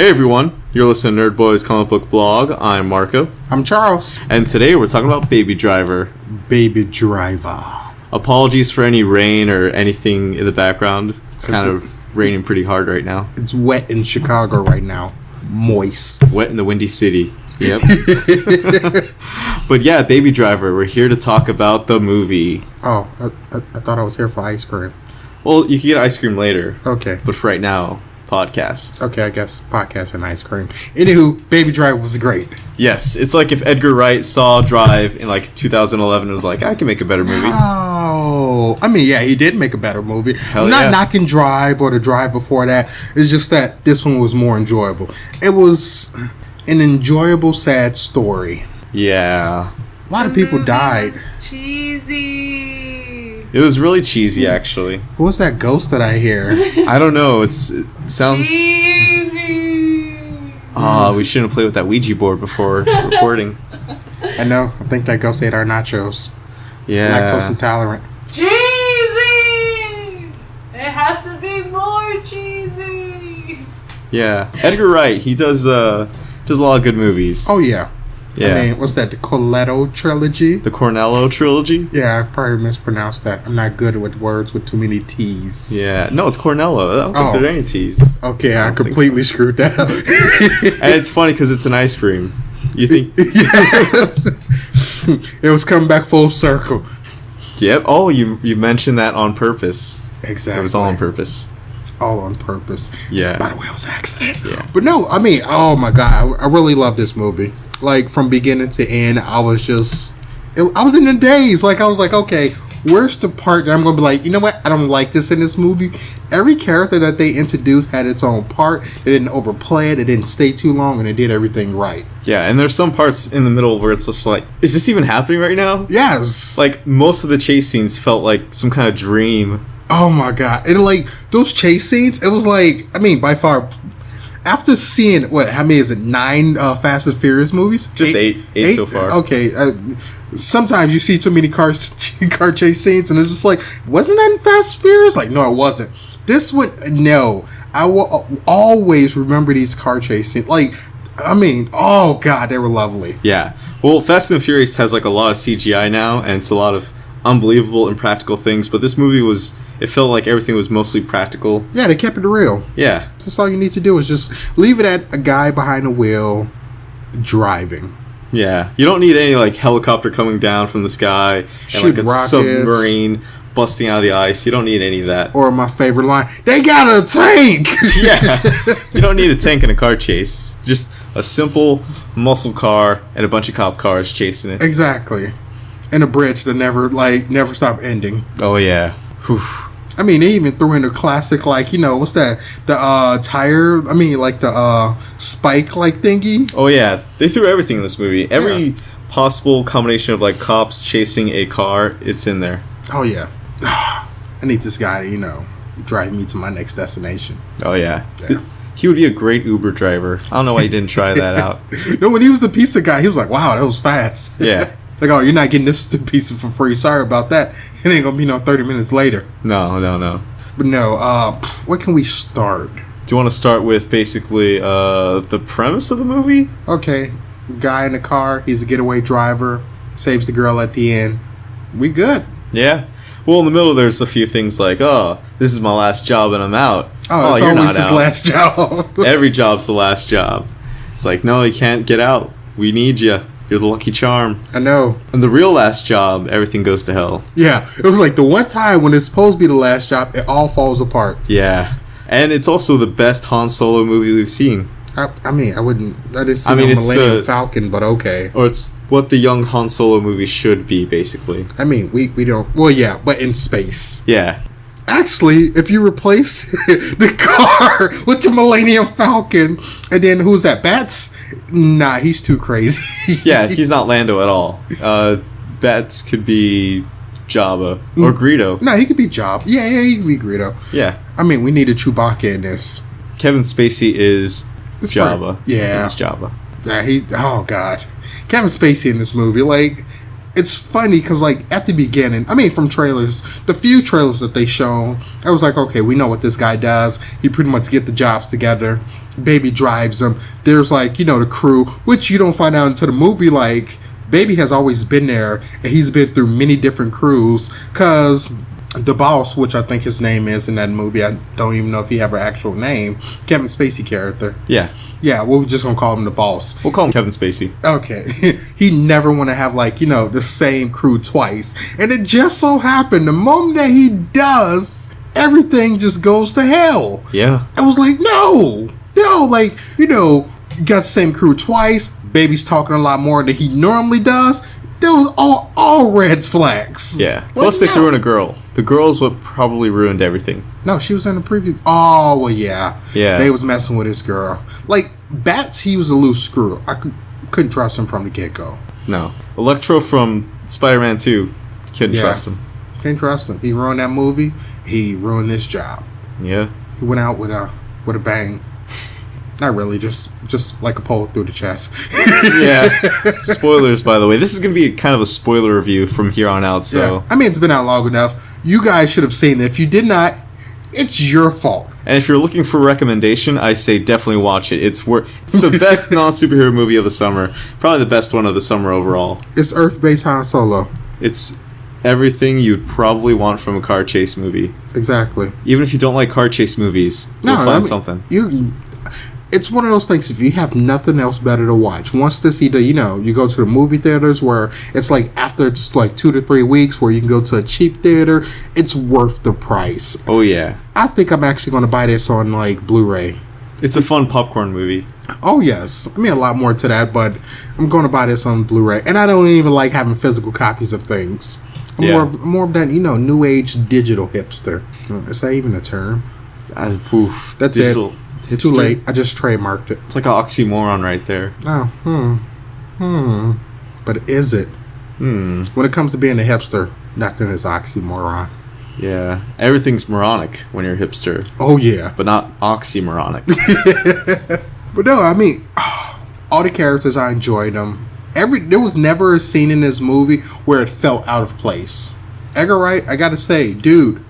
Hey everyone, you're listening to Nerd Boys Comic Book Blog. I'm Marco. I'm Charles. And today we're talking about Baby Driver. Baby Driver. Apologies for any rain or anything in the background. It's kind of raining pretty hard right now. It's wet in Chicago right now. Moist. Wet in the Windy City. Yep. But yeah, Baby Driver, we're here to talk about the movie. Oh, I thought I was here for ice cream. Well, you can get ice cream later. Okay. But for right now, podcast. Okay, I guess podcast and ice cream. Anywho, Baby Driver was great. Yes, it's like if Edgar Wright saw Drive in like 2011 and was like, I can make a better movie. Oh, I mean, yeah, he did make a better movie. Hell I'm not yeah. knocking Drive or the Drive before that. It's just that this one was more enjoyable. It was an enjoyable, sad story. Yeah. A lot of people died. Cheesy. It was really cheesy, actually. Who was that ghost that I hear? I don't know. It sounds... Cheesy. We shouldn't play with that Ouija board before recording. I know. I think that ghost ate our nachos. Yeah. Lactose intolerant. Cheesy. It has to be more cheesy. Yeah. Edgar Wright, he does a lot of good movies. Oh, yeah. Yeah. I mean, what's that? The Coletto trilogy? The Cornello trilogy? Yeah, I probably mispronounced that. I'm not good with words with too many T's. Yeah. No, it's Cornello. I don't think there are any T's. Okay, I don't think completely screwed that up. And it's funny because it's an ice cream. You think... Yes. It was coming back full circle. Yep. Oh, you mentioned that on purpose. Exactly. It was all on purpose. All on purpose. Yeah. By the way, it was an accident. Yeah. But no, I mean, oh my God. I really love this movie. Like, from beginning to end, I was in a daze. Like, I was like, okay, where's the part that I'm going to be like, you know what? I don't like this in this movie. Every character that they introduced had its own part. They didn't overplay it. It didn't stay too long, and they did everything right. Yeah, and there's some parts in the middle where it's just like, is this even happening right now? Yes. Like, most of the chase scenes felt like some kind of dream. Oh my God. And like, those chase scenes, it was like, I mean, by far, after seeing, how many is it, 9 Fast and Furious movies? Just eight so far. Okay. Sometimes you see too many car chase scenes, and it's just like, wasn't that in Fast and Furious? Like, no, it wasn't. This one, no. I will always remember these car chase scenes. Like, I mean, oh God, they were lovely. Yeah. Well, Fast and Furious has like a lot of CGI now, and it's a lot of unbelievable and practical things, but this movie it felt like everything was mostly practical. Yeah, they kept it real. Yeah. That's all you need to do is just leave it at a guy behind the wheel driving. Yeah. You don't need any like helicopter coming down from the sky and Shoot like a rockets. submarine busting out of the ice. You don't need any of that. Or my favorite line, they got a tank! Yeah. You don't need a tank in a car chase. Just a simple muscle car and a bunch of cop cars chasing it. Exactly. And a bridge that never stopped ending. Oh yeah. Whew. I mean, they even threw in a classic, like, you know, what's that? The tire, I mean, like the spike, like, thingy. Oh yeah. They threw everything in this movie. Every possible combination of like cops chasing a car, it's in there. Oh, yeah. I need this guy to, you know, drive me to my next destination. Oh yeah. Yeah. He would be a great Uber driver. I don't know why he didn't try that out. No, when he was the pizza guy, he was like, wow, that was fast. Yeah. Like, oh, you're not getting this pizza for free. Sorry about that. It ain't gonna be no 30 minutes later. No. But no, where can we start? Do you want to start with basically the premise of the movie? Okay, guy in the car, he's a getaway driver, saves the girl at the end. We good. Yeah. Well, in the middle, there's a few things like, oh, this is my last job and I'm out. Oh, it's always his last job. Every job's the last job. It's like, no, you can't get out. We need you. You're the lucky charm. I know. And the real last job, everything goes to hell. Yeah, it was like the one time when it's supposed to be the last job, it all falls apart. Yeah. And it's also the best Han Solo movie we've seen. I mean, I didn't see it's Millennium Falcon, but okay. Or it's what the young Han Solo movie should be, basically. I mean, we don't, well, yeah, but in space. Yeah. Actually, if you replace the car with the Millennium Falcon, and then who's that, Bats? Nah, he's too crazy. Yeah, he's not Lando at all. Bats could be Jabba or Greedo. No, he could be Jabba. Yeah, he could be Greedo. Yeah. I mean, we need a Chewbacca in this. Kevin Spacey is It's Jabba. Yeah. He's Jabba. Yeah, oh God. Kevin Spacey in this movie, like, it's funny because, like, at the beginning, I mean, from trailers, the few trailers that they shown, I was like, okay, we know what this guy does. He pretty much get the jobs together. Baby drives them. There's, like, you know, the crew, which you don't find out until the movie, like, Baby has always been there, and he's been through many different crews, because the boss, which I think his name is in that movie, I don't even know if he have an actual name, Kevin Spacey character. Yeah. Yeah, we're just going to call him the boss. We'll call him Kevin Spacey. Okay. He never want to have, like, you know, the same crew twice. And it just so happened, the moment that he does, everything just goes to hell. Yeah. I was like, no, like, you know, you got the same crew twice. Baby's talking a lot more than he normally does. There was all red flags. Yeah. Like, Plus, they no. threw in a girl. The girl's what probably ruined everything. No, she was in the previous. Oh, well, yeah. Yeah. They was messing with his girl. Like, Bats, he was a loose screw. I couldn't trust him from the get-go. No. Electro from Spider-Man 2. Couldn't trust him. Couldn't trust him. He ruined that movie. He ruined this job. Yeah. He went out with a bang. Not really, just like a pole through the chest. Yeah. Spoilers, by the way. This is going to be kind of a spoiler review from here on out, so... Yeah. I mean, it's been out long enough. You guys should have seen it. If you did not, it's your fault. And if you're looking for a recommendation, I say definitely watch it. It's the best non-superhero movie of the summer. Probably the best one of the summer overall. It's Earth-based Han Solo. It's everything you'd probably want from a car chase movie. Exactly. Even if you don't like car chase movies, you'll find something. It's one of those things, if you have nothing else better to watch, once this either, you know, you go to the movie theaters where it's like after it's like 2 to 3 weeks where you can go to a cheap theater, it's worth the price. Oh, yeah. I think I'm actually going to buy this on like Blu-ray. It's a fun popcorn movie. Oh, yes. I mean, a lot more to that, but I'm going to buy this on Blu-ray. And I don't even like having physical copies of things. I'm more of that, you know, new age digital hipster. Is that even a term? That's digital it. Too late. I just trademarked it. It's like an oxymoron right there. Oh, But is it? When it comes to being a hipster, nothing is oxymoron. Yeah. Everything's moronic when you're a hipster. Oh, yeah. But not oxymoronic. But no, I mean, all the characters, I enjoyed them. There was never a scene in this movie where it felt out of place. Edgar Wright, I gotta say, dude,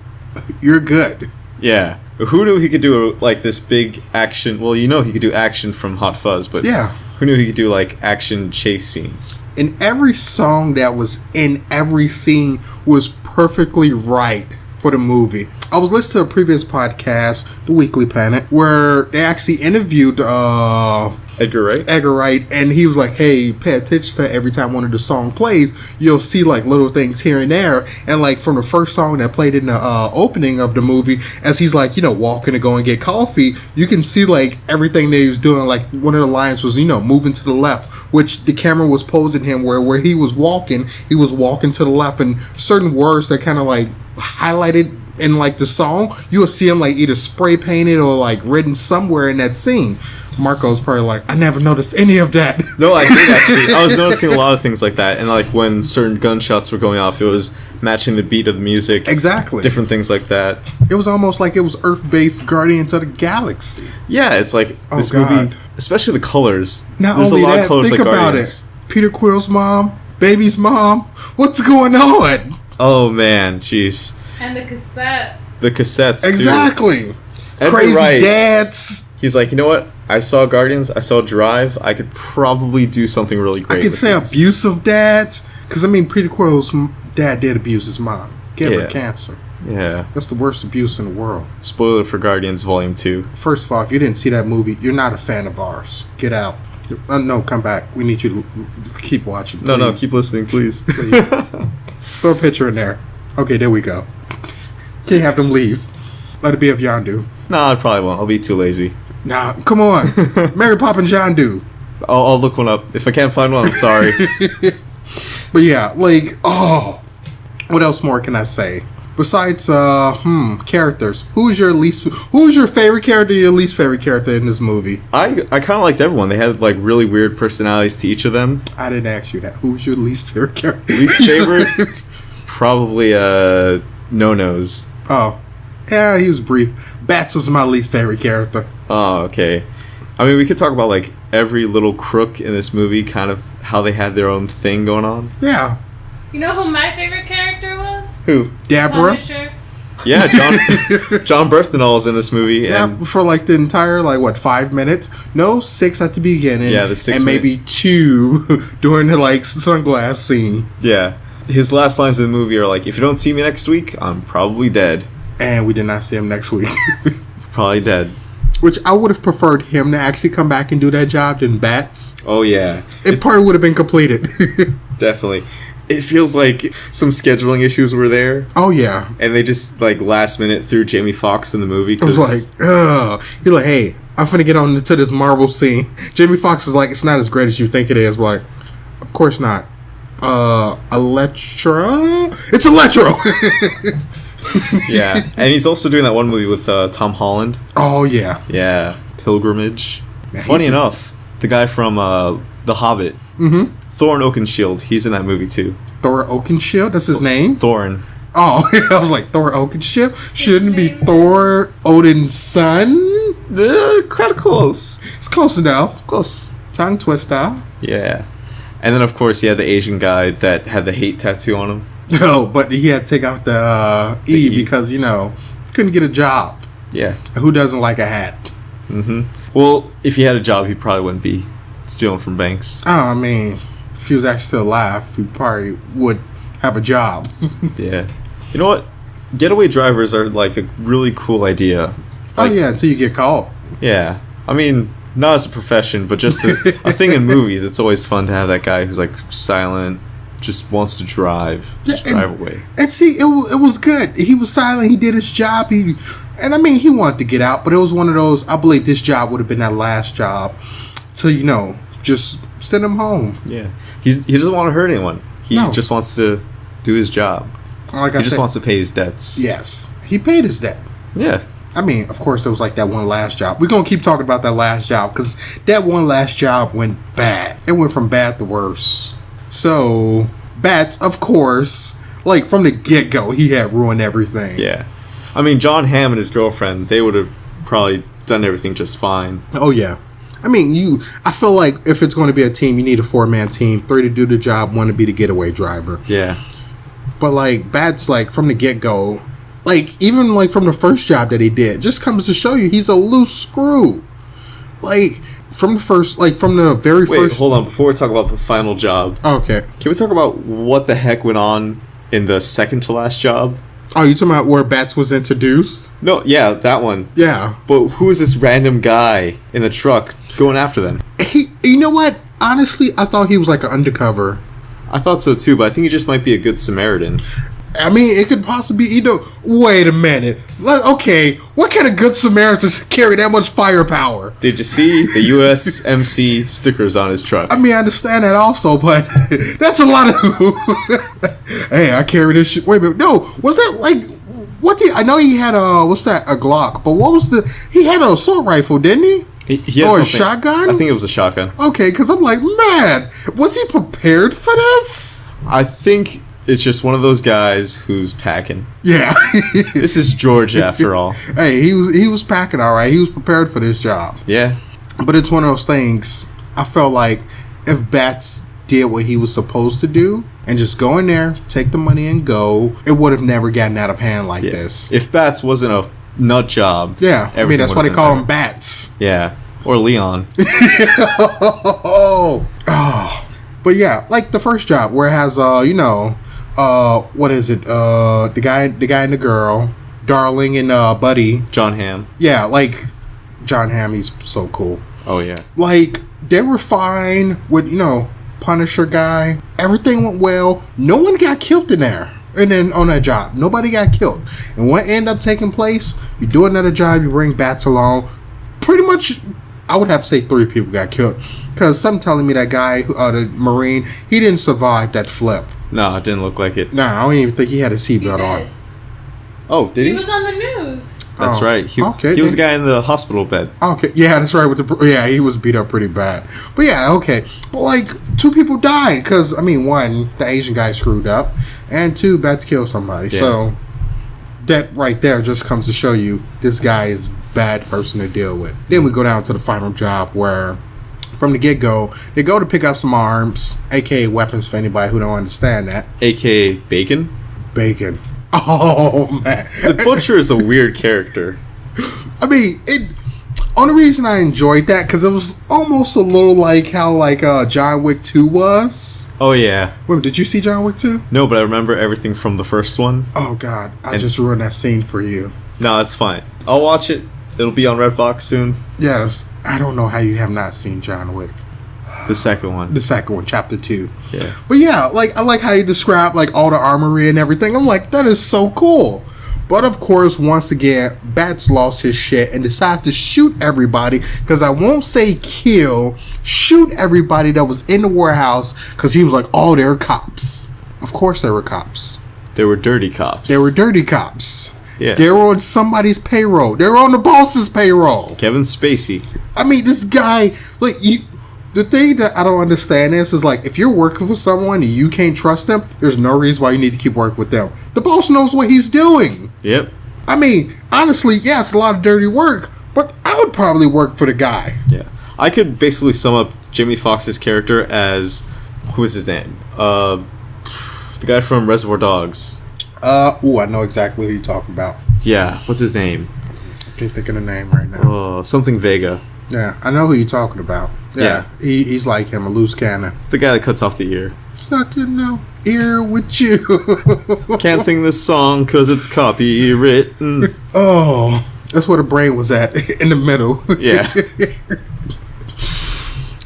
you're good. Yeah. Who knew he could do like this big action? Well, you know he could do action from Hot Fuzz, but yeah, who knew he could do like action chase scenes? And every song that was in every scene was perfectly right for the movie. I was listening to a previous podcast, The Weekly Planet, where they actually interviewed Edgar Wright, and he was like, hey, pay attention to every time one of the song plays, you'll see like little things here and there. And like from the first song that played in the opening of the movie, as he's like, you know, walking to go and get coffee, you can see like everything that he was doing. Like one of the lines was, you know, moving to the left, which the camera was posing him where he was walking to the left, and certain words that kind of like highlighted in like the song, you will see him like either spray painted or like written somewhere in that scene. Marco's probably like, I never noticed any of that. No, I did actually. I was noticing a lot of things like that, and like when certain gunshots were going off, it was matching the beat of the music. Exactly. Different things like that. It was almost like it was Earth-based Guardians of the Galaxy. Yeah, it's like this movie, especially the colors. Not There's only a lot that, of colors think like about Guardians. it. Peter Quill's mom, Baby's mom. What's going on? Oh man, jeez. And the cassette. The cassettes. Exactly. Too. Crazy Wright, dads. He's like, you know what? I saw Guardians. I saw Drive. I could probably do something really great. I could say these. abusive dads, because I mean, Peter Quill's dad did abuse his mom. Gave her cancer. Yeah. That's the worst abuse in the world. Spoiler for Guardians Volume 2. First of all, if you didn't see that movie, you're not a fan of ours. Get out. No, come back. We need you to keep watching, please. No, keep listening, please. Please. Throw a picture in there. Okay, there we go. Can't have them leave. Let it be of Yondu. Nah, I probably won't. I'll be too lazy. Nah, come on. Mary Poppins Yondu. I'll look one up. If I can't find one, I'm sorry. But yeah, like, what else more can I say? Besides, characters. Who's your favorite character, your least favorite character in this movie? I kind of liked everyone. They had, like, really weird personalities to each of them. I didn't ask you that. Who's your least favorite character? Least favorite? Probably, No-Nose. Oh. Yeah, he was brief. Bats was my least favorite character. Oh, okay. I mean, we could talk about, like, every little crook in this movie, kind of how they had their own thing going on. Yeah. You know who my favorite character was? Who? Deborah. Punisher. Yeah, John Berthenol is in this movie. Yeah, And for like the entire 5 minutes? No, 6 at the beginning. Yeah, the 6 and maybe 2 during the sunglass scene. yeah, his last lines in the movie are like, "If you don't see me next week, I'm probably dead. And we did not see him next week. Probably dead." Which I would have preferred him to actually come back and do that job than Bats. Oh yeah, It probably would have been completed. definitely. It feels like some scheduling issues were there, Oh yeah. and they just last minute threw Jamie Foxx in the movie. I was like, ugh. You're like, hey, I'm finna get on to this Marvel scene. Jamie Foxx is like, it's not as great as you think it is. Like, of course not. Electra? It's Electro! yeah, and he's also doing that one movie with Tom Holland. Oh yeah. Yeah, Pilgrimage. Man, Funny he's- enough, the guy from The Hobbit, Thorin Oakenshield, he's in that movie too. Thor Oakenshield? That's his name? Thorin. Oh, I was like, Thor Oakenshield? Shouldn't it be Thor Odin's son? Kind of close. It's close enough. Close. Tongue twister. Yeah. And then, of course, he had the Asian guy that had the hate tattoo on him. No, but he had to take out the E E. because, couldn't get a job. Yeah. Who doesn't like a hat? Well, if he had a job, he probably wouldn't be stealing from banks. Oh, I mean, if he was actually still alive, he probably would have a job. Yeah. You know what? Getaway drivers are a really cool idea. Oh, yeah, until you get caught. Yeah. I mean, not as a profession, but just a thing in movies. It's always fun to have that guy who's silent, just wants to drive, just Yeah, drive away. And see, it was good. He was silent. He did his job. He wanted to get out, but it was one of those. I believe this job would have been that last job to just send him home. Yeah. He doesn't want to hurt anyone. He No. just wants to do his job. Like He I just said, wants to pay his debts. yes, he paid his debt. Yeah. I mean, of course, there was that one last job. We're gonna keep talking about that last job because that one last job went bad. It went from bad to worse. So, Bats, of course, from the get go, he had ruined everything. Yeah. I mean, John Hamm and his girlfriend, they would have probably done everything just fine. Oh yeah. I mean, I feel like if it's going to be a team, you need a 4-man team. 3 to do the job, 1 to be the getaway driver. Yeah. But Bats, from the get go, even from the first job that he did, just comes to show you he's a loose screw. From the first, from the very Wait, first. hold on. Before we talk about the final job, Okay. can we talk about what the heck went on in the second to last job? Oh, you talking about where Bats was introduced? No, yeah, that one. Yeah. But who is this random guy in the truck going after them? You know what? Honestly, I thought he was an undercover. I thought so too, but I think he just might be a good Samaritan. I mean, it could possibly be, wait a minute. Okay, what kind of good Samaritans carry that much firepower? Did you see the USMC stickers on his truck? I mean, I understand that also, but that's a lot of. Hey, I carry this shit. Wait a minute. No, was that what did I know he had a Glock, but what was he had an assault rifle, didn't he? He had Or a something- shotgun? I think it was a shotgun. Okay, because I'm man, was he prepared for this? I think it's just one of those guys who's packing. Yeah. This is Georgia, after all. Hey, he was packing all right. He was prepared for this job. Yeah. But it's one of those things. I felt like if Bats did what he was supposed to do and just go in there, take the money and go, it would have never gotten out of hand like Yeah. this. If Bats wasn't a nut job. Yeah, I mean everything that's why would they have call been him Bats. better. Yeah. Or Leon. Oh, but yeah, the first job where it has what is it? The guy and the girl, Darling and Buddy. John Hamm. Yeah, John Hamm, he's so cool. Oh, yeah. They were fine with, Punisher guy. Everything went well. No one got killed in there. And then on that job, nobody got killed. And what ended up taking place, you do another job, you bring Bats along. Pretty much, I would have to say 3 people got killed. Because some telling me that guy, the Marine, he didn't survive that flip. No, it didn't look like it. Nah, I don't even think he had a He seatbelt did. on. Oh, did He he? was on the news. That's Oh, right. He okay, was the then. guy in the hospital bed. Okay, yeah, that's right. He was beat up pretty bad. But yeah, okay. But 2 people died because 1, the Asian guy screwed up, and 2, Bats killed somebody. Yeah. So that right there just comes to show you this guy is a bad person to deal with. Then we go down to the final job where from the get-go. They go to pick up some arms, aka weapons for anybody who don't understand that. AKA Bacon. Bacon. Oh, man. The Butcher is a weird character. I mean, only reason I enjoyed that because it was almost a little like how John Wick 2 was. Oh, yeah. Wait, did you see John Wick 2? No, but I remember everything from the first one. Oh, God. I just ruined that scene for you. No, that's fine. I'll watch it. It'll be on Redbox soon. Yes. I don't know how you have not seen John Wick. The second one. The second one, chapter 2. Yeah. But yeah, like, I like how you describe, like, all the armory and everything. I'm like, that is so cool. But of course, once again, Bats lost his shit and decided to shoot everybody. Because I won't say kill, shoot everybody that was in the warehouse. Because he was like, oh, they're cops. Of course they were cops. They were dirty cops. They were dirty cops. Yeah. They were on somebody's payroll. They were on the boss's payroll. Kevin Spacey. I mean, this guy, like, the thing that I don't understand is like, if you're working for someone and you can't trust them, there's no reason why you need to keep working with them. The boss knows what he's doing. Yep. I mean, honestly, yeah, it's a lot of dirty work, but I would probably work for the guy. Yeah. I could basically sum up Jamie Foxx's character as, who is his name? The guy from Reservoir Dogs. I know exactly who you're talking about. Yeah, what's his name? I can't think of the name right now. Something Vega. Yeah, I know who you're talking about. Yeah. He's like him, a loose cannon. The guy that cuts off the ear. Stuck in no ear with you. Can't sing this song because it's copywritten. Oh, that's where the brain was at, in the middle. Yeah.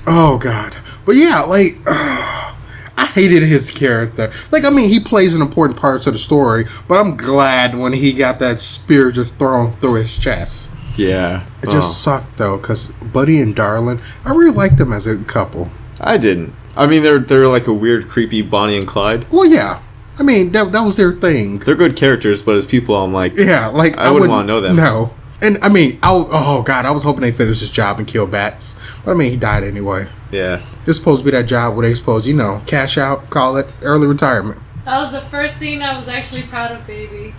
Oh, God. But yeah, like, I hated his character. Like, I mean, he plays an important part to the story, but I'm glad when he got that spear just thrown through his chest. Yeah. It just sucked, though, because Buddy and Darlin, I really liked them as a couple. I didn't. I mean, they're like a weird, creepy Bonnie and Clyde. Well, yeah. I mean, that was their thing. They're good characters, but as people, I'm like, yeah, like I wouldn't want to know them. No. And, I mean, oh, God, I was hoping they finished his job and kill Bats. But, I mean, he died anyway. Yeah. It's supposed to be that job where they supposed, cash out, call it early retirement. That was the first scene I was actually proud of, baby.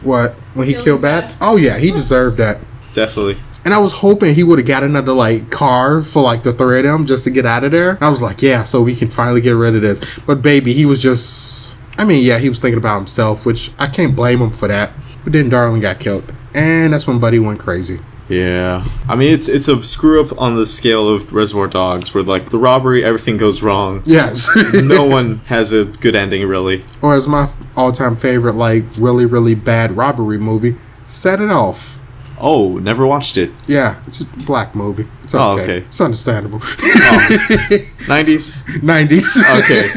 What? When he Killing killed Bats? Bats. Oh, yeah, he deserved that. Definitely. And I was hoping he would have got another, like, car for, like, the three of them just to get out of there. I was like, yeah, so we can finally get rid of this. But, baby, he was just... I mean, yeah, he was thinking about himself, which I can't blame him for that. But then Darlin got killed. And that's when Buddy went crazy. Yeah. I mean, it's a screw up on the scale of Reservoir Dogs, where, like, the robbery, everything goes wrong. Yes. No one has a good ending, really. Or as my all-time favorite, like, really, really bad robbery movie, Set It Off. Oh, never watched it. Yeah, it's a black movie. It's okay. Oh, okay. It's understandable. 90s? 90s. Okay.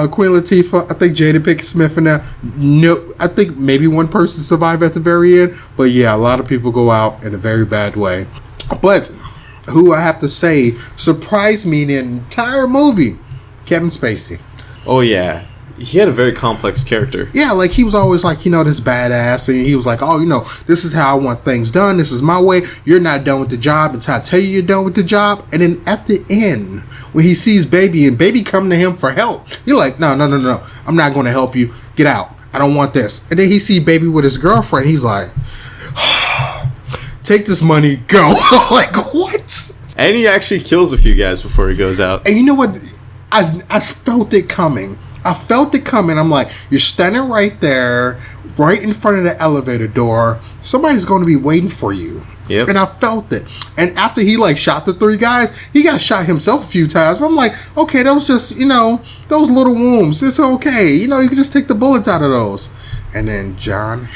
Queen Latifah, I think Jada Pinkett Smith in that. No, I think maybe one person survived at the very end, but yeah, a lot of people go out in a very bad way. But who I have to say surprised me in the entire movie, Kevin Spacey. Oh, yeah. He had a very complex character. Yeah, like he was always like, this badass, and he was like, this is how I want things done. This is my way. You're not done with the job until I tell you you're done with the job. And then at the end, when he sees Baby and Baby come to him for help, you're like, no. I'm not going to help you. Get out. I don't want this. And then he see Baby with his girlfriend. He's like, take this money, go. Like, what? And he actually kills a few guys before he goes out. And you know what? I felt it coming. I'm like, you're standing right there, right in front of the elevator door. Somebody's going to be waiting for you. Yep. And I felt it. And after he, like, shot the three guys, he got shot himself a few times. But I'm like, okay, that was just, those little wounds. It's okay. You can just take the bullets out of those. And then John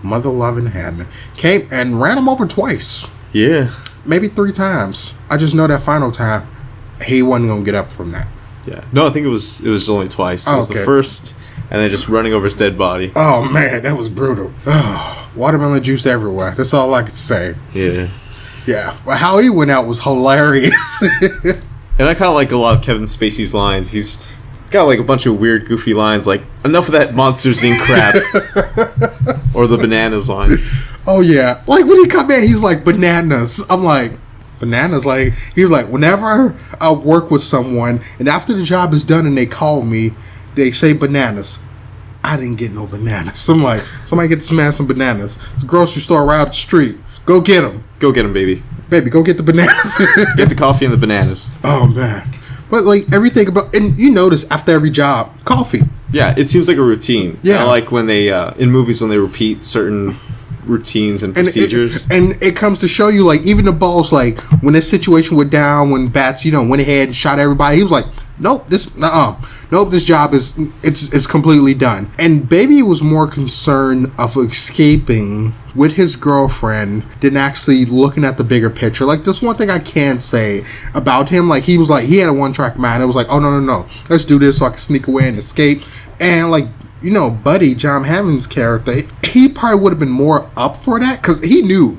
Mother-loving Hammond, came and ran him over twice. Yeah. Maybe 3 times. I just know that final time, he wasn't going to get up from that. Yeah. No, I think it was only twice. It was the first, and then just running over his dead body. Oh, man, that was brutal. Watermelon juice everywhere. That's all I could say. Yeah. Yeah. But how he went out was hilarious. And I kind of like a lot of Kevin Spacey's lines. He's got like a bunch of weird, goofy lines, like, enough of that Monsters Inc. crap. Or the bananas line. Oh, yeah. Like, when he come in, he's like, bananas. I'm like... Bananas, like, he was like, whenever I work with someone and after the job is done and they call me, they say bananas. I didn't get no bananas. I'm like, somebody get this man some bananas. It's a grocery store right up the street. Go get them. Go get him, baby. baby, go get the bananas. Get the coffee and the bananas. Oh man. But like everything about, and you notice after every job, coffee. Yeah, it seems like a routine. Yeah. I like when they in movies when they repeat certain routines and procedures. And it comes to show you, like, even the boss, like, when this situation went down, when Bats, went ahead and shot everybody, he was like, nope, this job is, it's completely done. And Baby was more concerned of escaping with his girlfriend than actually looking at the bigger picture. Like, there's one thing I can say about him. Like, he had a one-track mind. It was like, oh, no, let's do this so I can sneak away and escape. And, like, Buddy, John Hammond's character, he probably would have been more up for that, because he knew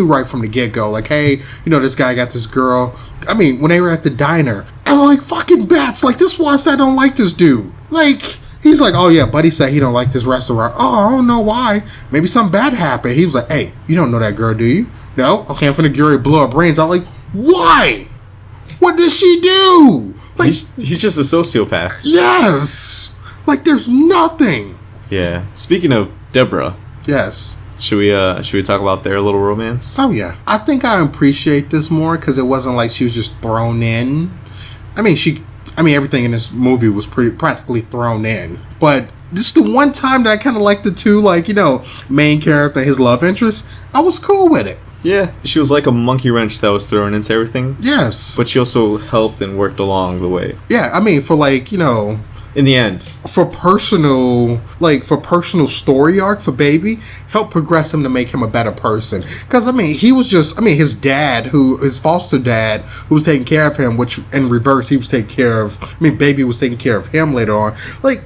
right from the get-go, like, hey, this guy got this girl. I mean, when they were at the diner, and like, fucking Bats, like, this was I don't like this dude. Like, he's like, oh yeah, Buddy said he don't like this restaurant. Oh, I don't know why. Maybe something bad happened. He was like, hey, you don't know that girl, do you? No? Okay, I'm finna Gary blow her brains out. Like, why? What did she do? Like, he's just a sociopath. Yes. Like, there's nothing. Yeah. Speaking of Deborah. Yes. Should we talk about their little romance? Oh yeah. I think I appreciate this more because it wasn't like she was just thrown in. I mean, everything in this movie was practically thrown in. But this is the one time that I kind of liked the two, like, main character, his love interest. I was cool with it. Yeah. She was like a monkey wrench that was thrown into everything. Yes. But she also helped and worked along the way. Yeah, I mean, for like, in the end, for personal story arc for Baby, help progress him to make him a better person. Because his dad, his foster dad, who was taking care of him, which in reverse he was taking care of. Baby was taking care of him later on. Like,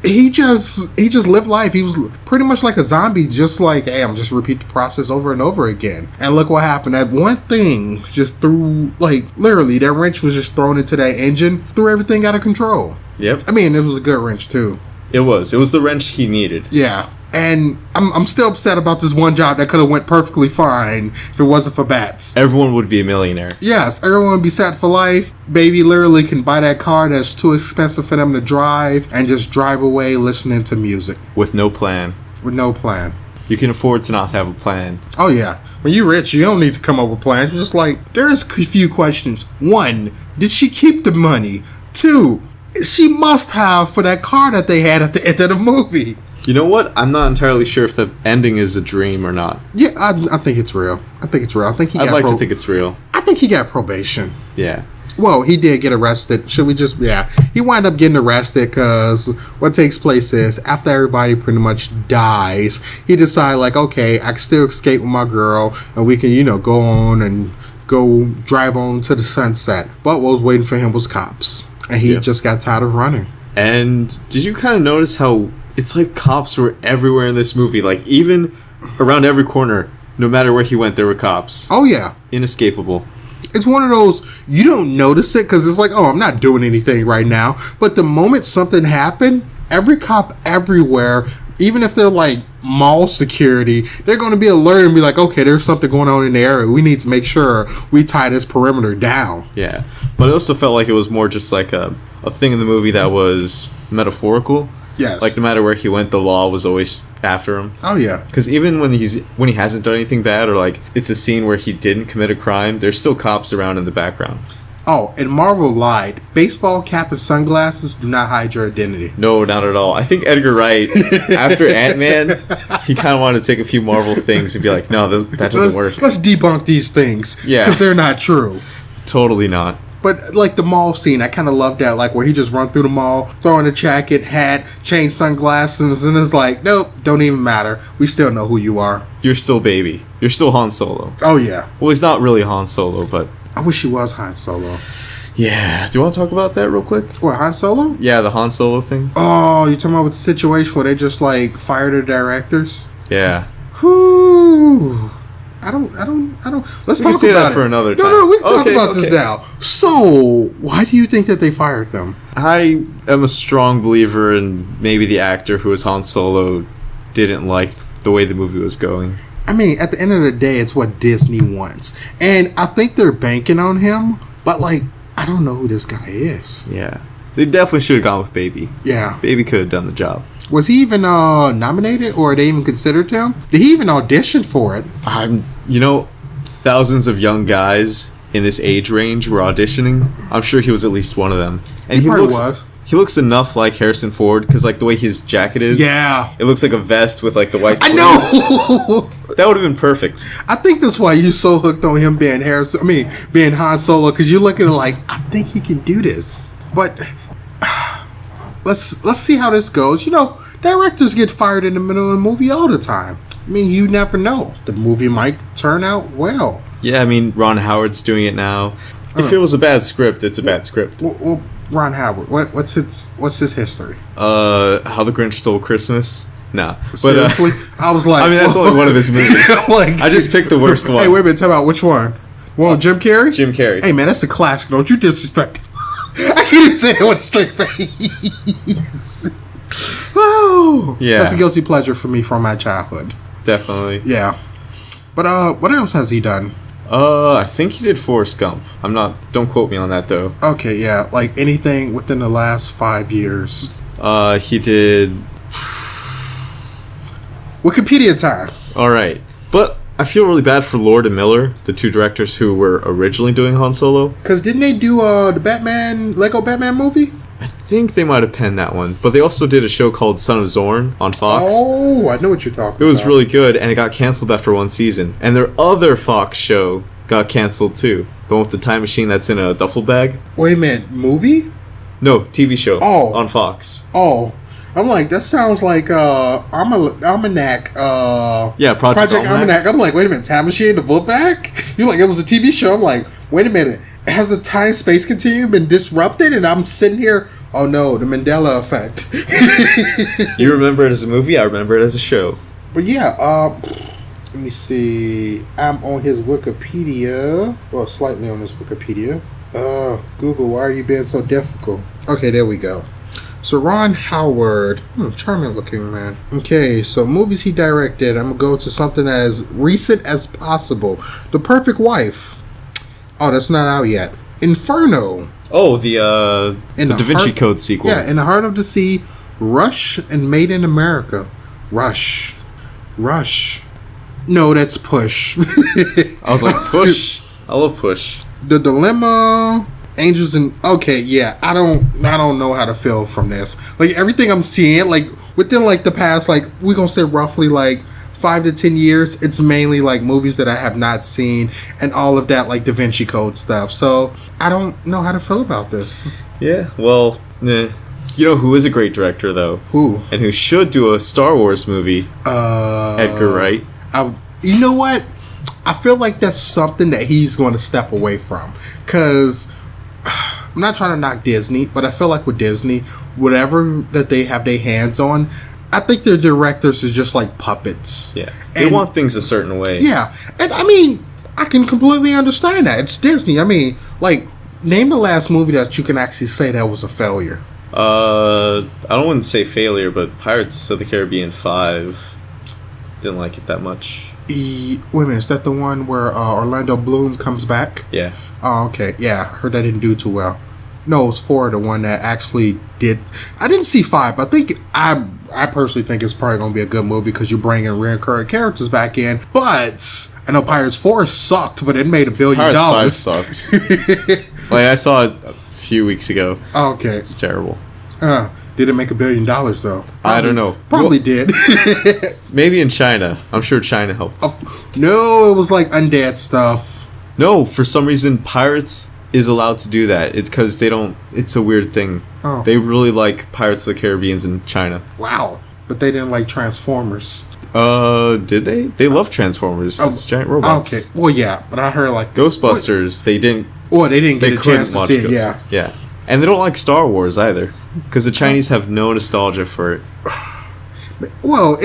he just lived life. He was pretty much like a zombie, just like, hey, I'm just repeat the process over and over again. And look what happened. That one thing just threw, like, literally, that wrench was just thrown into that engine, threw everything out of control. Yep. I mean, it was a good wrench too. It was the wrench he needed. Yeah. And I'm still upset about this one job that could have went perfectly fine if it wasn't for Bats. Everyone would be a millionaire. Yes, everyone would be set for life. Baby literally can buy that car that's too expensive for them to drive and just drive away listening to music. With no plan. With no plan. You can afford to not have a plan. Oh yeah. When you're rich, you don't need to come up with plans. You're just like, there's a few questions. 1, did she keep the money? 2, she must have for that car that they had at the end of the movie. You know what? I'm not entirely sure if the ending is a dream or not. Yeah, I think it's real. I think to think it's real. I think he got probation. Yeah. Well, he did get arrested. Should we just... Yeah. He wound up getting arrested because what takes place is after everybody pretty much dies, he decided, like, okay, I can still escape with my girl and we can, go on and go drive on to the sunset. But what was waiting for him was cops. And he just got tired of running. And did you kind of notice how it's like cops were everywhere in this movie? Like, even around every corner, no matter where he went, there were cops. Oh, yeah. Inescapable. It's one of those, you don't notice it because it's like, oh, I'm not doing anything right now. But the moment something happened, every cop everywhere, even if they're like mall security, they're going to be alert and be like, okay, there's something going on in the area. We need to make sure we tie this perimeter down. Yeah. But it also felt like it was more just like a thing in the movie that was metaphorical. Yes. Like, no matter where he went, the law was always after him. Oh, yeah. Because even when he hasn't done anything bad, or like it's a scene where he didn't commit a crime, there's still cops around in the background. Oh, and Marvel lied. Baseball cap and sunglasses do not hide your identity. No, not at all. I think Edgar Wright, after Ant-Man, he kind of wanted to take a few Marvel things and be like, no, that doesn't work. Let's debunk these things. Yeah. Because they're not true. Totally not. But, like, the mall scene, I kind of love that. Like, where he just run through the mall, throwing a jacket, hat, change sunglasses, and it's like, nope, don't even matter. We still know who you are. You're still Baby. You're still Han Solo. Oh, yeah. Well, he's not really Han Solo, but... I wish he was Han Solo. Yeah. Do you want to talk about that real quick? What, Han Solo? Yeah, the Han Solo thing. Oh, you're talking about with the situation where they just, like, fired the directors? Yeah. Whew. I don't. Let's talk about it for another time. No, we can talk about this now. So, why do you think that they fired them? I am a strong believer in maybe the actor who was Han Solo didn't like the way the movie was going. I mean, at the end of the day, it's what Disney wants. And I think they're banking on him, but, like, I don't know who this guy is. Yeah. They definitely should have gone with Baby. Yeah. Baby could have done the job. Was he even nominated, or they even considered him? Did he even audition for it? Thank thousands of young guys in this age range were auditioning, I'm sure he was at least one of them. And He probably was. He looks enough like Harrison Ford because, like, the way his jacket is. Yeah. It looks like a vest with, like, the white I sleeves. know. That would have been perfect. I think that's why you so hooked on him being being Han Solo, because you're looking at like, I think he can do this. But let's see how this goes. You know, directors get fired in the middle of the movie all the time. I mean, you never know. The movie might turn out well. Yeah, I mean, Ron Howard's doing it now. If it was a bad script, it's a bad script. Well, Ron Howard, what's his history? How the Grinch Stole Christmas? Nah. But, Seriously? I was like, I mean, that's only one of his movies. Like, I just picked the worst one. Hey, wait a minute, tell me about which one? One with Jim Carrey? Jim Carrey. Hey, man, that's a classic. Don't you disrespect it. I can't even say it with a straight face. Oh, Yeah. that's a guilty pleasure for me from my childhood. Definitely. Yeah. But what else has he done? I think he did Forrest Gump. Don't quote me on that, though. Okay, yeah, like anything within the last 5 years. He did... Wikipedia time. Alright. But I feel really bad for Lord and Miller, the two directors who were originally doing Han Solo. Because didn't they do the Lego Batman movie? I think they might have penned that one. But they also did a show called Son of Zorn on Fox. Oh, I know what you're talking about. It was really good, and it got canceled after one season. And their other Fox show got canceled too. The one with the time machine that's in a duffel bag. Wait a minute, movie? No, TV show. Oh. On Fox. Oh, I'm like, that sounds like Almanac. Yeah, Project Almanac. I'm like, wait a minute, Time Machine, the book back? You're like, it was a TV show. I'm like, wait a minute, has the time space continuum been disrupted? And I'm sitting here, oh no, the Mandela effect. You remember it as a movie, I remember it as a show. But yeah, let me see. I'm on his Wikipedia. Well, slightly on his Wikipedia. Google, why are you being so difficult? Okay, there we go. So Ron Howard, charming looking man. Okay, so movies he directed. I'm gonna go to something as recent as possible. The Perfect Wife. Oh, that's not out yet. Inferno. Oh, the Da Vinci Code sequel. Yeah, In the Heart of the Sea, Rush, and Made in America. Rush. No, that's Push. I was like, Push. I love Push. The Dilemma, Angels and okay, yeah. I don't know how to feel from this. Like everything I'm seeing, like within like the past, like we're gonna say roughly like 5 to 10 years, it's mainly like movies that I have not seen and all of that like Da Vinci Code stuff. So I don't know how to feel about this. Yeah, well, you know who is a great director though? Who? And who should do a Star Wars movie? Edgar Wright. You know what? I feel like that's something that he's going to step away from. Because I'm not trying to knock Disney, but I feel like with Disney, whatever that they have their hands on, I think their directors is just like puppets. Yeah. They want things a certain way. Yeah. And I mean, I can completely understand that. It's Disney. I mean, like, name the last movie that you can actually say that was a failure. I wouldn't say failure, but Pirates of the Caribbean 5. Didn't like it that much. Wait a minute, is that the one where Orlando Bloom comes back? Yeah. Oh, okay. Yeah, I heard that didn't do too well. No, it was 4, the one that actually did. I didn't see 5, but I personally think it's probably going to be a good movie because you're bringing recurring characters back in. But I know Pirates 4 sucked, but it made $1 billion. Pirates 5 sucked. Like, I saw it a few weeks ago. Oh, okay. It's terrible. Did it make $1 billion though? I don't know. Probably did. Maybe in China. I'm sure China helped. No, it was like undead stuff. No, for some reason, Pirates is allowed to do that. It's because they don't. It's a weird thing. Oh. They really like Pirates of the Caribbean in China. Wow. But they didn't like Transformers. Did they? They love Transformers. It's giant robots. Okay. Well, yeah, but I heard like Ghostbusters. They didn't. Well, they didn't get a chance to see it. Yeah. Yeah. And they don't like Star Wars either, because the Chinese have no nostalgia for it. Well,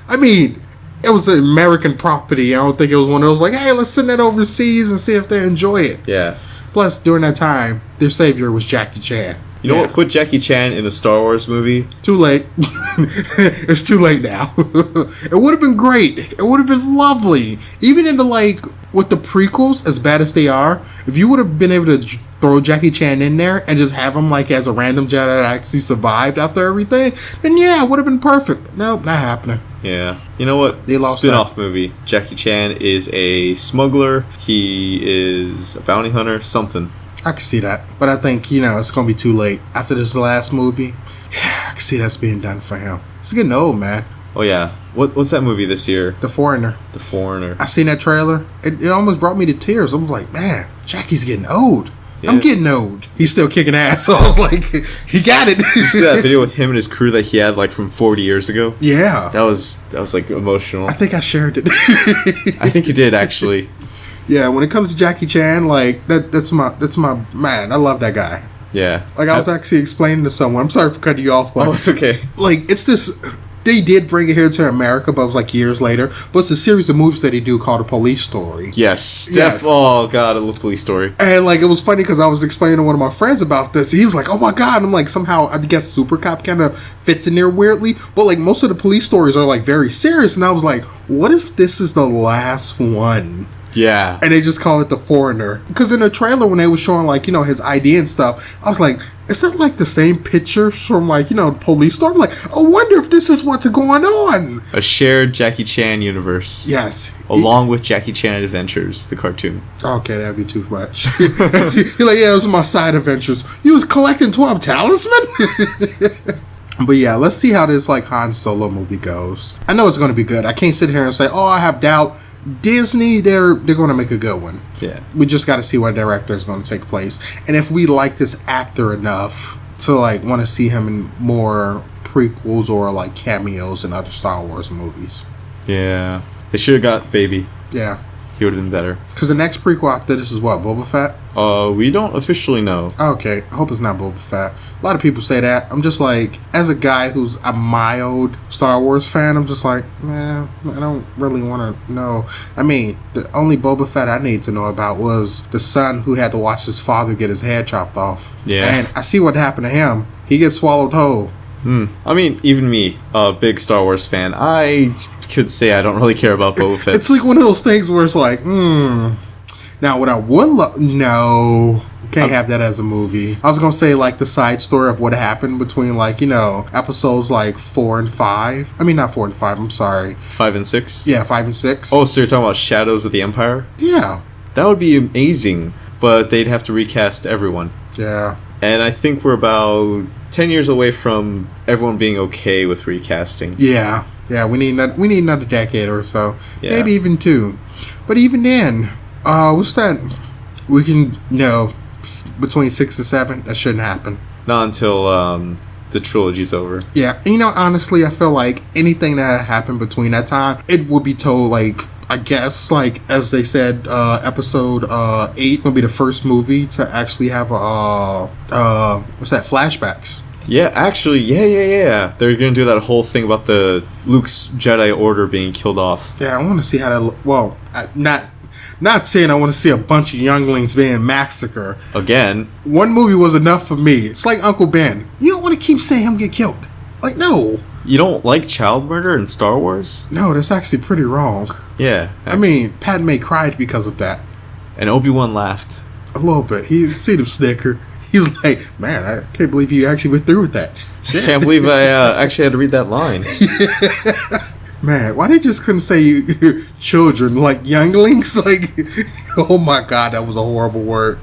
I mean, it was an American property. I don't think it was one of those like, hey, let's send that overseas and see if they enjoy it. Yeah. Plus, during that time, their savior was Jackie Chan. You know what? Put Jackie Chan in a Star Wars movie. Too late. It's too late now. It would have been great. It would have been lovely. Even into like with the prequels, as bad as they are, if you would have been able to throw Jackie Chan in there and just have him like as a random Jedi that actually survived after everything, then yeah, it would have been perfect. Nope, not happening. Yeah. You know what? They lost Spin-off movie. Jackie Chan is a smuggler. He is a bounty hunter. Something. I can see that. But I think, it's going to be too late. After this last movie, I can see that's being done for him. He's getting old, man. Oh, yeah. What's that movie this year? The Foreigner. The Foreigner. I seen that trailer. It almost brought me to tears. I was like, man, Jackie's getting old. Yeah. I'm getting old. He's still kicking ass. So I was like, he got it. You see that video with him and his crew that he had like from 40 years ago? Yeah. That was like emotional. I think I shared it. I think you did actually. Yeah, when it comes to Jackie Chan, like that's my man. I love that guy. Yeah. Like I was actually explaining to someone. I'm sorry for cutting you off, but Oh, it's okay. like it's this. They did bring it here to America, but it was like years later. But it's a series of movies that they do called A Police Story. Yes. Yeah. Oh god, a little police story. And like it was funny because I was explaining to one of my friends about this. He was like, "Oh my god!" And I'm like, somehow I guess Super Cop kind of fits in there weirdly. But like most of the police stories are like very serious, and I was like, "What if this is the last one?" Yeah. And they just call it The Foreigner. Because in the trailer, when they were showing, like, his ID and stuff, I was like, is that, like, the same picture from, like, the police story? I'm like, I wonder if this is what's going on. A shared Jackie Chan universe. Yes. Along with Jackie Chan Adventures, the cartoon. Okay, that'd be too much. You're like, yeah, those are my side adventures. You was collecting 12 talisman? But yeah, let's see how this, like, Han Solo movie goes. I know it's going to be good. I can't sit here and say, oh, I have doubt. Disney, they're going to make a good one. Yeah. We just got to see what director is going to take place. And if we like this actor enough to, like, want to see him in more prequels or, like, cameos in other Star Wars movies. Yeah. They should have got Baby. Yeah. He would have been better. Because the next prequel after this is what, Boba Fett? We don't officially know. Okay, I hope it's not Boba Fett. A lot of people say that. I'm just like, as a guy who's a mild Star Wars fan, I'm just like, man, I don't really want to know. I mean, the only Boba Fett I need to know about was the son who had to watch his father get his head chopped off. Yeah. And I see what happened to him. He gets swallowed whole. I mean, even me, a big Star Wars fan, I could say I don't really care about Boba Fett. It's like one of those things where it's like, Now, what I would love... No. Can't have that as a movie. I was going to say, like, the side story of what happened between, like, episodes, like, 4 and 5. I mean, not 4 and 5, I'm sorry. 5 and 6? Yeah, 5 and 6. Oh, so you're talking about Shadows of the Empire? Yeah. That would be amazing, but they'd have to recast everyone. Yeah. And I think we're about 10 years away from everyone being okay with recasting. Yeah. Yeah, we need another decade or so. Yeah. Maybe even 2. But even then, what's that? We can, between 6 and 7, that shouldn't happen. Not until the trilogy's over. Yeah. And, honestly, I feel like anything that happened between that time, it would be told, like, I guess, like, as they said, episode 8 will be the first movie to actually have flashbacks. Yeah, actually, yeah. They're gonna do that whole thing about the Luke's Jedi Order being killed off. Yeah, I want to see how that. Well, not saying I want to see a bunch of younglings being massacred. Again. One movie was enough for me. It's like Uncle Ben. You don't want to keep saying him get killed. Like, no. You don't like child murder in Star Wars? No, that's actually pretty wrong. Yeah. I mean, Padme cried because of that. And Obi-Wan laughed. A little bit. He seen him snicker. He was like, man, I can't believe you actually went through with that. I can't believe I actually had to read that line. Man, why they just couldn't say children, like younglings? Like, oh my God, that was a horrible word.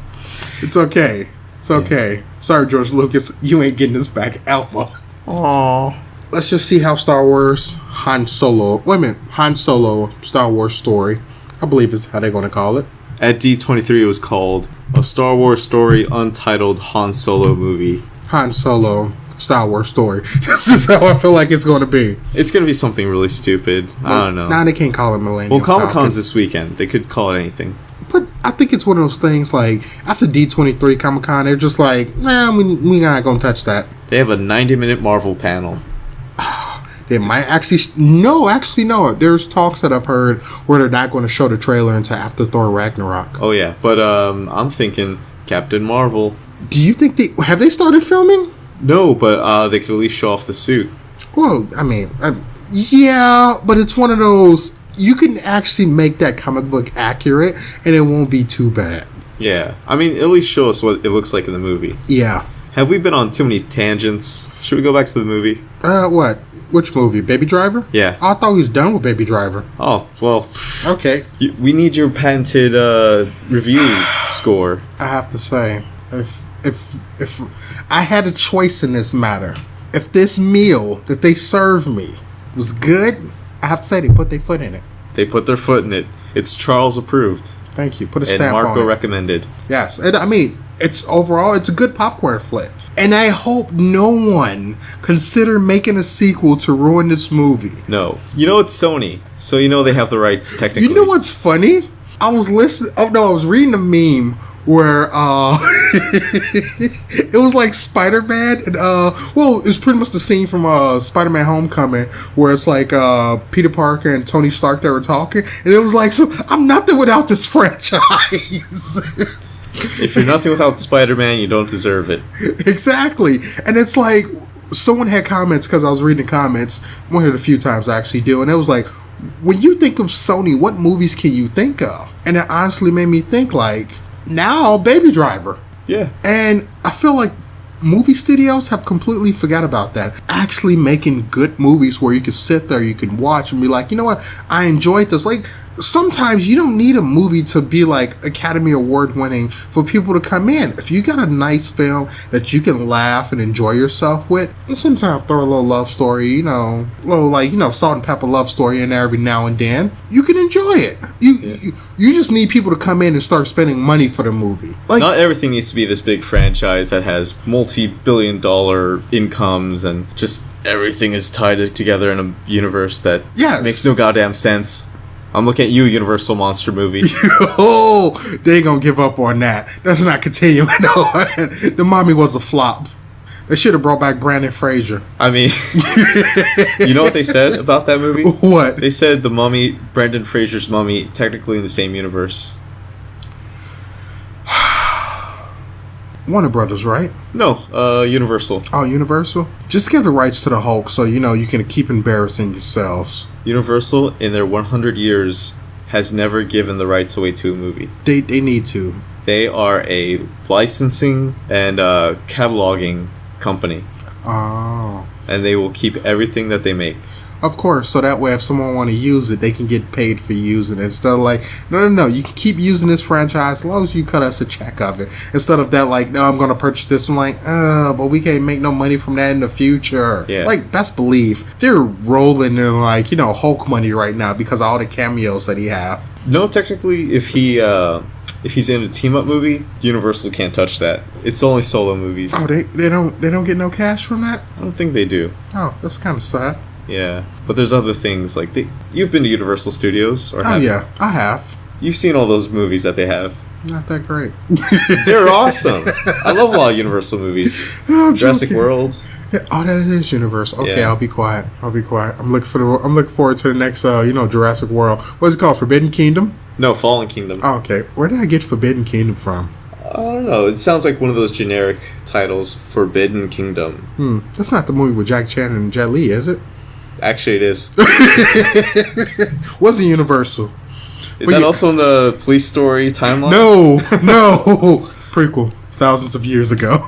It's okay. It's okay. Yeah. Sorry, George Lucas, you ain't getting this back, Alpha. Aww. Let's just see how Han Solo Star Wars story, I believe is how they're going to call it. At D23, it was called A Star Wars Story Untitled Han Solo Movie. Han Solo Star Wars story. This is how I feel like it's going to be. It's going to be something really stupid. I don't know. Now they can't call it Millennium Well, Comic-Con's Falcon. this weekend. They could call it anything. But I think it's one of those things, like, after D23 Comic-Con, they're just like, nah, we not going to touch that. They have a 90-minute Marvel panel. They might actually... No. There's talks that I've heard where they're not going to show the trailer until after Thor Ragnarok. Oh, yeah. But I'm thinking Captain Marvel. Do you think have they started filming? No, but they could at least show off the suit. Well, I mean, yeah, but it's one of those... You can actually make that comic book accurate, and it won't be too bad. Yeah. I mean, at least show us what it looks like in the movie. Yeah. have we been on too many tangents? Should we go back to the movie? What? Which movie? Baby Driver? Yeah. I thought he was done with Baby Driver. Oh, well, Okay. we need your patented review score. I have to say, if I had a choice in this matter, if this meal that they served me was good, I have to say they put their foot in it. They put their foot in it. It's Charles approved. Thank you. Put a And stamp on Marco it. recommended. Yes. And I mean, it's overall, it's a good popcorn flick. And I hope no one consider making a sequel to ruin this movie. No. You know it's Sony, so you know they have the rights technically. You know what's funny? I was listening. Oh no, I was reading a meme where it was like Spider-Man and well, it's pretty much the scene from Spider-Man Homecoming where it's like Peter Parker and Tony Stark that were talking, and it was like, so I'm nothing without this franchise. If you're nothing without Spider-Man, you don't deserve it. Exactly. And it's like someone had comments, because I was reading comments one of the few times I actually do, and it was like, when you think of Sony, what movies can you think of? And it honestly made me think, like, now Baby Driver. Yeah. And I feel like movie studios have completely forgot about that. Actually making good movies where you can sit there, you can watch and be like, you know what, I enjoyed this. Like, sometimes you don't need a movie to be like Academy Award winning for people to come in. If you got a nice film that you can laugh and enjoy yourself with, and sometimes throw a little love story, you know, little like, you know, salt and pepper love story in there every now and then, you can enjoy it. You just need people to come in and start spending money for the movie. Like, Not everything needs to be this big franchise that has multi-billion-dollar incomes and just everything is tied together in a universe that Yes. makes no goddamn sense. I'm looking at you, Universal Monster movie. oh, they ain't gonna give up on that. That's not continuing on. The Mommy was a flop. They should have brought back Brandon Fraser. I mean, you know what they said about that movie? What? They said the Mummy, Brendan Fraser's Mummy, technically in the same universe. Warner Brothers, right? No, Universal. Oh, Universal? Just give the rights to the Hulk so, you know, you can keep embarrassing yourselves. Universal, in their 100 years, has never given the rights away to a movie. They need to. They are a licensing and cataloging company, Oh. and they will keep everything that they make. Of course, so that way if someone want to use it, they can get paid for using it. Instead of like, no, you can keep using this franchise as long as you cut us a check of it. Instead of that, like, no, I'm going to purchase this. I'm like, but we can't make no money from that in the future. Yeah. Like, best believe they're rolling in, like, you know, Hulk money right now because of all the cameos that he have. No, technically, if he's in a team-up movie, Universal can't touch that. It's only solo movies. Oh, they don't get no cash from that? I don't think they do. Oh, that's kind of sad. Yeah, but there's other things like you've been to Universal Studios, or Oh, have yeah, I have. you've seen all those movies that they have. Not that great. They're awesome. I love a lot of Universal movies. I'm Jurassic joking. World. Yeah, oh, that is Universal. Okay, Yeah. I'll be quiet. I'm looking forward to the next, Jurassic World. What's it called? Forbidden Kingdom? No, Fallen Kingdom. Oh, okay. Where did I get Forbidden Kingdom from? I don't know. It sounds like one of those generic titles, Forbidden Kingdom. That's not the movie with Jack Chan and Jet Li, is it? Actually, it is. Wasn't Universal. Is But that yeah. also in the Police Story timeline? No. Prequel. Thousands of years ago.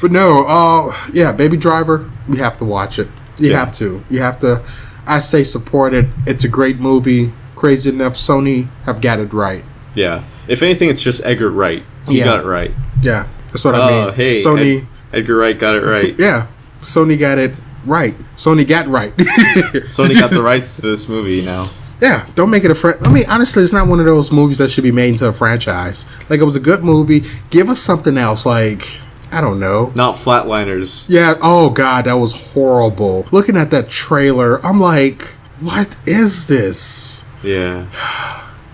But no, yeah, Baby Driver, we have to watch it. You Yeah. have to. You have to, I say support it. It's a great movie. Crazy enough, Sony have got it right. Yeah. If anything, it's just Edgar Wright. He Yeah. got it right. Yeah, that's what I mean. Hey, Sony, Edgar Wright got it right. yeah, Sony got it right. Sony got right. Sony got the rights to this movie now. Yeah, don't make it a I mean, honestly, it's not one of those movies that should be made into a franchise. Like, it was a good movie. Give us something else, like, I don't know. Not Flatliners. Yeah, oh god, that was horrible. Looking at that trailer, I'm like, what is this? Yeah.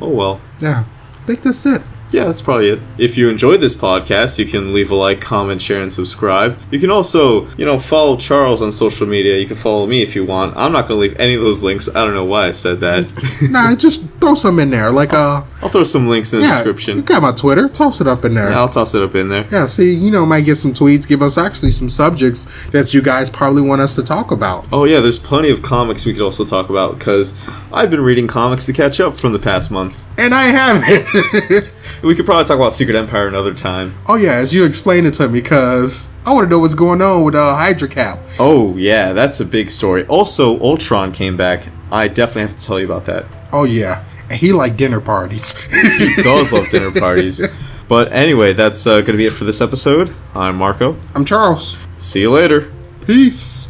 Oh well. Yeah, I think that's it. Yeah, that's probably it. If you enjoyed this podcast, you can leave a like, comment, share, and subscribe. You can also, follow Charles on social media. You can follow me if you want. I'm not going to leave any of those links. I don't know why I said that. Nah, just throw some in there. Like, I'll throw some links in the yeah, description. you got my Twitter. Toss it up in there. Yeah, I'll toss it up in there. Yeah, see, might get some tweets. Give us actually some subjects that you guys probably want us to talk about. Oh yeah, there's plenty of comics we could also talk about, because I've been reading comics to catch up from the past month. And I haven't. We could probably talk about Secret Empire another time. Oh yeah, as you explain it to me, because I want to know what's going on with Hydra Cap. Oh yeah, that's a big story. Also, Ultron came back. I definitely have to tell you about that. Oh yeah, and he like dinner parties. He does love dinner parties. But anyway, that's going to be it for this episode. I'm Marco. I'm Charles. See you later. Peace.